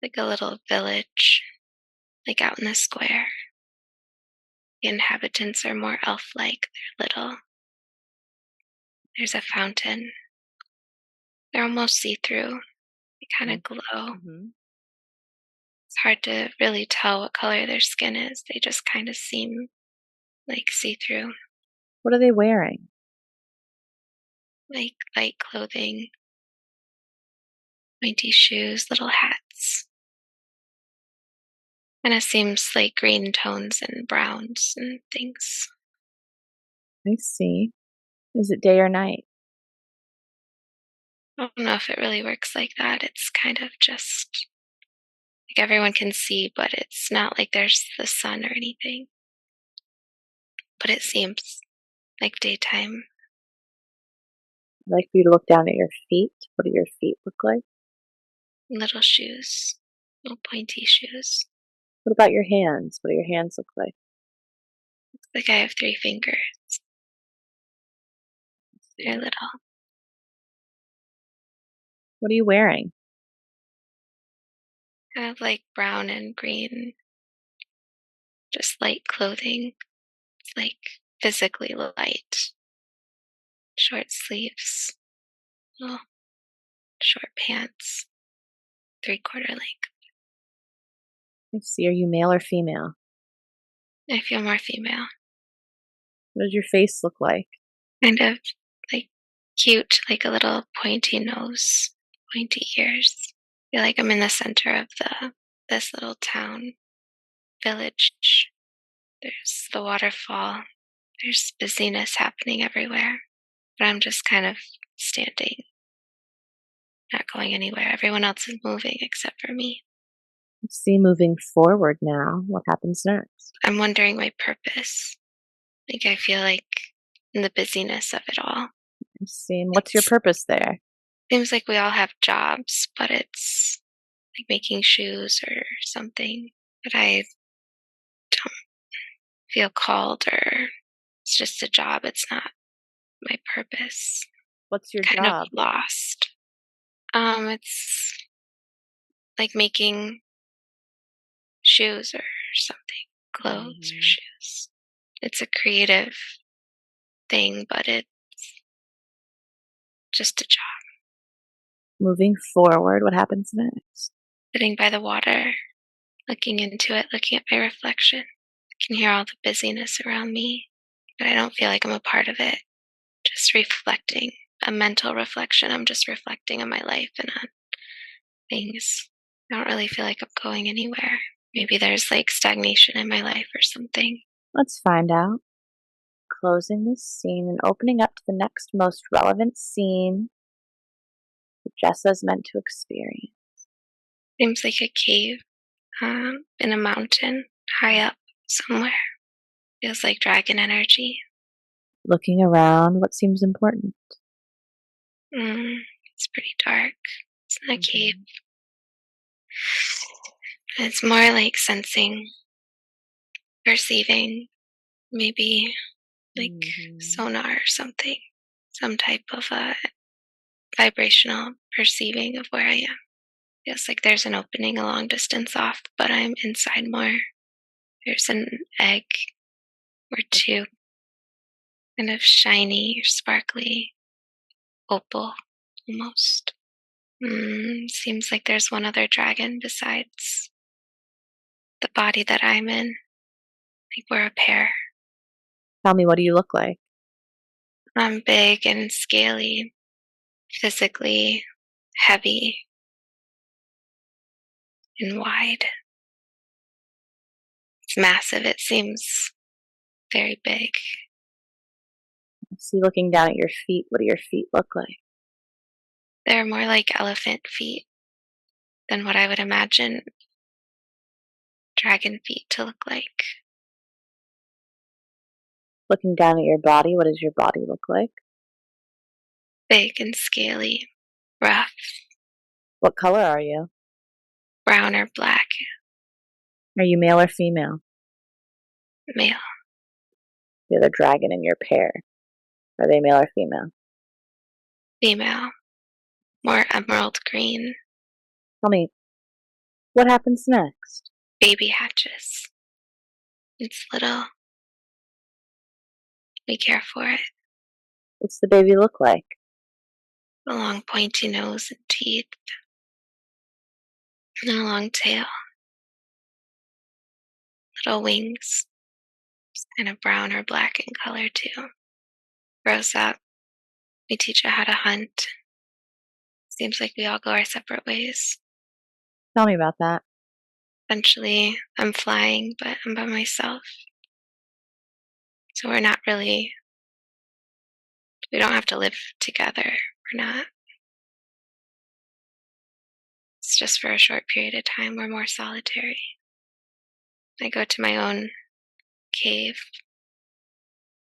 like a little village, like out in the square. The inhabitants are more elf-like. They're little. There's a fountain. They're almost see-through. They kind of glow. Mm-hmm. It's hard to really tell what color their skin is. They just kind of seem like see-through, What are they wearing? like light clothing, pointy shoes, little hats. And it seems like green tones and browns and things. I see. Is it day or night? I don't know if it really works like that. It's kind of just like everyone can see, but it's not like there's the sun or anything. But it seems like daytime. I'd like for you to look down at your feet. What do your feet look like? Little shoes, little pointy shoes. What about your hands? What do your hands look like? Looks like I have 3 fingers. They're little. What are you wearing? Kind of like brown and green, just light clothing. It's like physically light. Short sleeves, little short pants, 3/4 length. I see. Are you male or female? I feel more female. What does your face look like? Kind of like cute, like a little pointy nose, pointy ears. I feel like I'm in the center of this little town, village. There's the waterfall. There's busyness happening everywhere. But I'm just kind of standing, not going anywhere. Everyone else is moving except for me. I see. Moving forward now. What happens next? I'm wondering my purpose. Like I feel like in the busyness of it all. I see. And what's your It purpose there? seems like we all have jobs, but it's like making shoes or something. But I don't feel called or it's just a job. It's not my purpose. What's your Kind of job? lost. It's like making shoes or something, clothes or Mhm. shoes. It's a creative thing, but it's just a job. Moving forward, what happens next? Sitting by the water, looking into it, looking at my reflection. I can hear all the busyness around me, but I don't feel like I'm a part of it. Just reflecting, a mental reflection. I'm just reflecting on my life and on things. I don't really feel like I'm going anywhere. Maybe there's like stagnation in my life or something. Let's find out. Closing this scene and opening up to the next most relevant scene that Jessa's meant to experience. Seems like a cave in a mountain high up somewhere. Feels like dragon energy. Looking around, what seems important? It's pretty dark. It's not a cave. It's more like sensing, perceiving, maybe like sonar or something. Some type of a vibrational perceiving of where I am. Feels like there's an opening a long distance off, but I'm inside more. There's an egg or 2, kind of shiny, sparkly, opal almost. Seems like there's one other dragon besides the body that I'm in. Like we're a pair. Tell me, what do you look like? I'm big and scaly, physically heavy and wide. It's massive. It seems very big. I see, looking down at your feet, what do your feet look like? They're more like elephant feet than what I would imagine dragon feet to look like. Looking down at your body, what does your body look like? Big and scaly, rough, What color are you? brown or black, Are you male or female? male, The other dragon in your pair, are they male or female? female, more emerald green. Tell me, What happens next? Baby hatches. It's little. We care for it. What's the baby look like? A long pointy nose and teeth, and a long tail. Little wings. It's kind of brown or black in color too. Grows up. We teach it how to hunt. Seems like we all go our separate ways. Tell me about that. Eventually, I'm flying, but I'm by myself. So we don't have to live together. We're not. It's just for a short period of time. We're more solitary. I go to my own cave,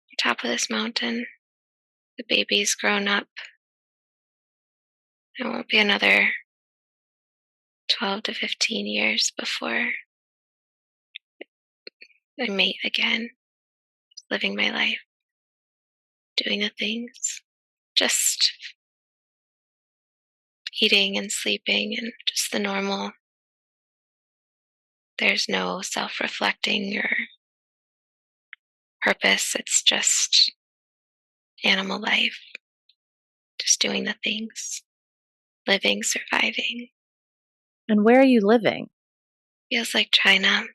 on top of this mountain. The baby's grown up. It won't be another 12 to 15 years before I mate again, living my life, doing the things, just eating and sleeping and just the normal. There's no self-reflecting or purpose. It's just animal life, just doing the things, living, surviving. And where are you living? Feels like China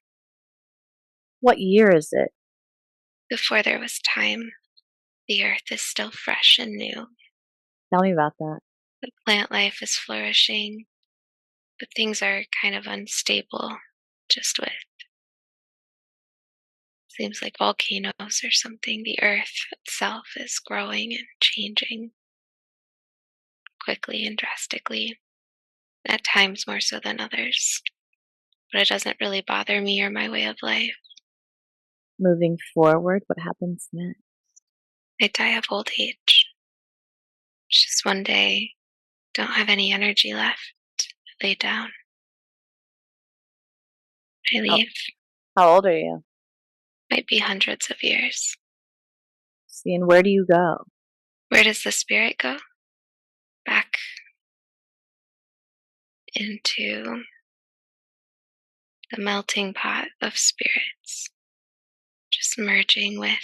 What year is it? before there was time. The earth is still fresh and new. Tell me about that. The plant life is flourishing, but things are kind of unstable, just with seems like volcanoes or something. The earth itself is growing and changing quickly and drastically, at times more so than others. But it doesn't really bother me or my way of life. Moving forward, what happens next? I die of old age. Just one day, don't have any energy left. I lay down. I How, leave. how old are you? Might be hundreds of years. See, and where do you go? Where does the spirit go? Back into the melting pot of spirits, just merging with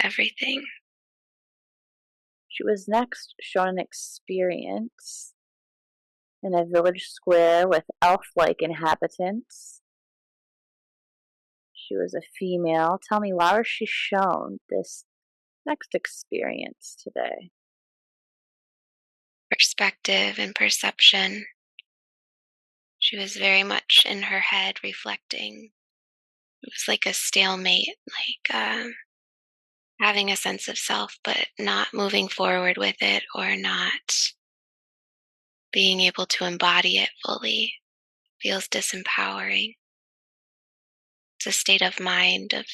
everything. She was next shown an experience in a village square with elf-like inhabitants. She was a female. Tell me, why was she shown this next experience today? Perspective and perception. She was very much in her head reflecting. It was like a stalemate, like having a sense of self, but not moving forward with it or not being able to embody it fully. Feels disempowering. It's a state of mind of,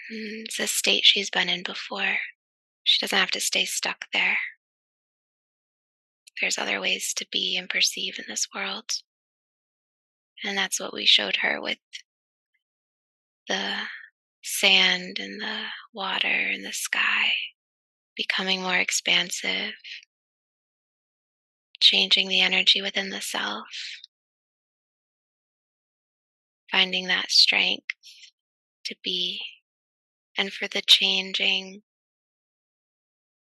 it's a state she's been in before. She doesn't have to stay stuck there. There's other ways to be and perceive in this world. And that's what we showed her with the sand and the water and the sky becoming more expansive, changing the energy within the self, finding that strength to be, and for the changing,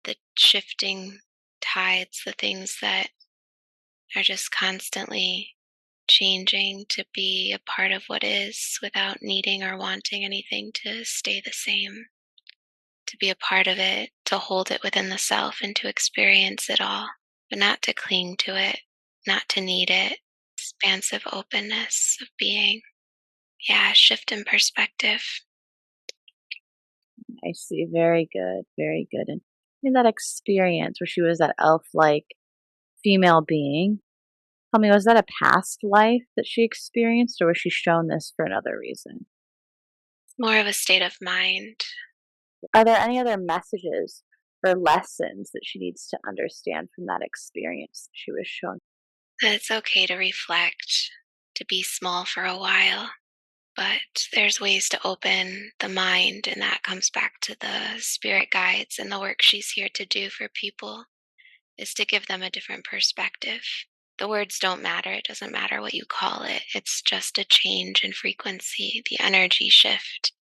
the shifting tides, the things that are just constantly changing, to be a part of what is without needing or wanting anything to stay the same, to be a part of it, to hold it within the self and to experience it all, but not to cling to it, not to need it. Expansive openness of being. Yeah, shift in perspective. I see. Very good. Very good. And in that experience where she was that elf-like female being, tell me, was that a past life that she experienced, or was she shown this for another reason? More of a state of mind. Are there any other messages or lessons that she needs to understand from that experience that she was shown? That it's okay to reflect, to be small for a while, but there's ways to open the mind, and that comes back to the spirit guides and the work she's here to do for people, is to give them a different perspective. The words don't matter. It doesn't matter what you call it. It's just a change in frequency. The energy shift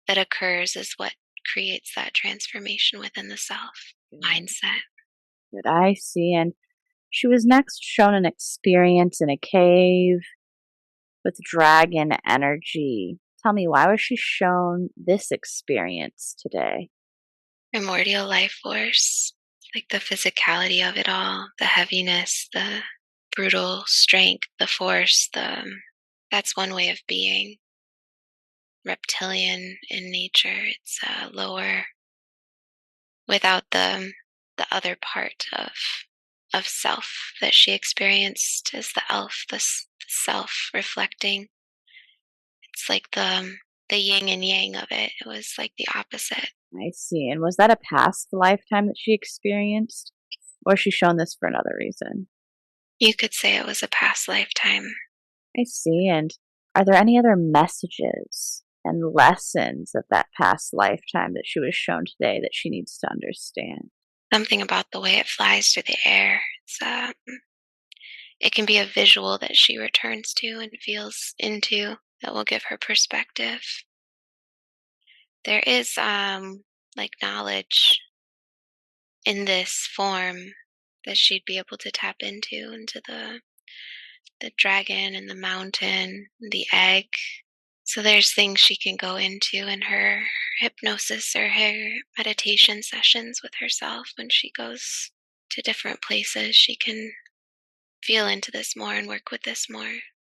that occurs is what creates that transformation within the self Good, mindset. good. I see. And she was next shown an experience in a cave with dragon energy. Tell me, why was she shown this experience today? Primordial life force, like the physicality of it all, the heaviness, the brutal strength, the force, that's one way of being. Reptilian in nature. It's lower without the other part of self that she experienced as the elf, the self reflecting. It's like the yin and yang of it. It was like the opposite. I see. And was that a past lifetime that she experienced? Or is she shown this for another reason? You could say it was a past lifetime. I see. And are there any other messages and lessons of that past lifetime that she was shown today that she needs to understand? Something about the way it flies through the air. It can be a visual that she returns to and feels into that will give her perspective. There is like knowledge in this form that she'd be able to tap into the dragon and the mountain, and the egg. So there's things she can go into in her hypnosis or her meditation sessions with herself when she goes to different places. She can feel into this more and work with this more.